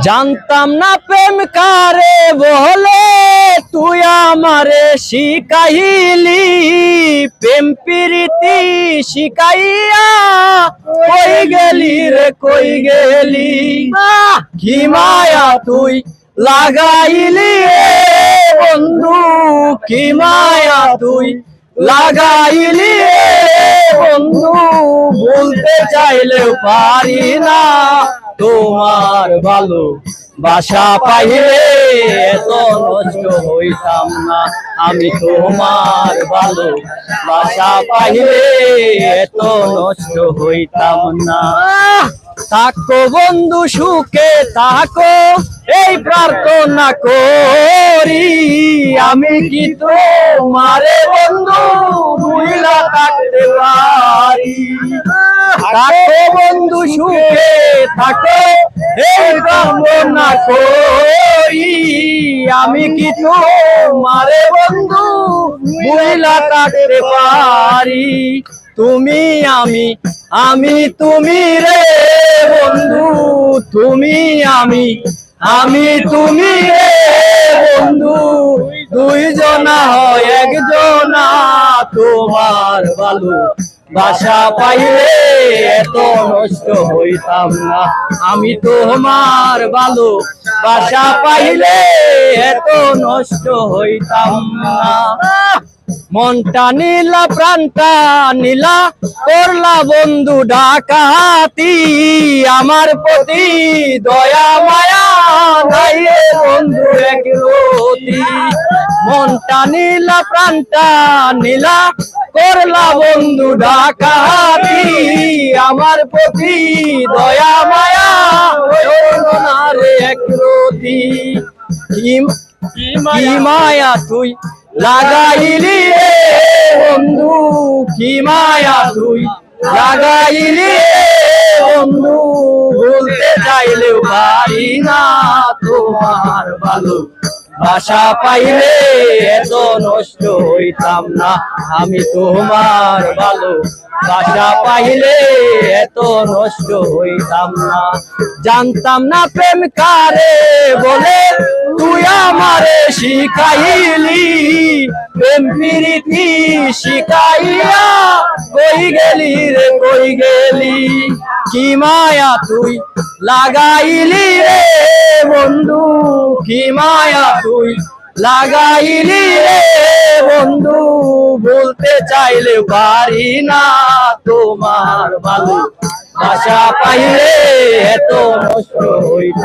জানতাম না প্রেম কারে বলে, তুই আমারে শিখাইলি প্রেম প্রীতি শিখাইয়া। কই গেলি রে কই গেলি, কি মায়া তুই লাগাইলি রে বন্ধু, কি মায়া তুই লাগাইলি রে বন্ধু। বলতে চাইলেও পারি না, তোমার ভালো বাসা পাইলে এত নষ্ট হইতাম না। আমি তোমার ভালো বাসা পাইলে এত নষ্ট হইতাম না। থাকো বন্ধু সুখে থাকো, এই প্রার্থনা করি। আমি কি তোমারে বন্ধু ভুইলা থাকতে পারি। থাকো বন্ধু সুখে থাকো, এই কামনা করি। আমি কি তোমারে বন্ধু ভুইলা থাকতে পারি। তুমি আমি আমি তুমি রে বন্ধু, তুমি আমি তুমি রে বন্ধু। দুইজনা হয় একজনা, তোমার ভালো বাসা পাইলে এত নষ্ট হইতাম না। আমি তোমার ভালো বাসা পাইলে এত নষ্ট হইতাম না। মনটা নীলা প্রাণটা নীলা, করলা বন্ধু ডাকাতি। আমার প্রতি দয়া মায়া নাই বন্ধু একরতি। মনটা নীলা প্রাণটা নীলা, করলা বন্ধু ডাকাতি। আমার প্রতি দয়া মায়া না রে একরতি। কি মায়া তুই লাগাইলি রে বন্ধু, কি মায়া তুই লাগাইলি রে বন্ধু। বলতে চাইলেও পারি না, তোমার ভালো বাসা পাইলে এত নষ্ট হইতাম না। আমি তোমার ভালো বাসা পাইলে এত নষ্ট হইতাম না। জানতাম না প্রেম কারে বলে, তুই আমারে শিখাইলি প্রেম প্রীতি শিখাইয়া। কই গেলি রে কই গেলি, কি মায়া তুই লাগাইলি রে বন্ধু, কি মায়া তুই লাগাইলি রে বন্ধু। বলতে চাইলে পারি না, তোমার ভালো বাসা পাইলে এত নষ্ট হইতাম।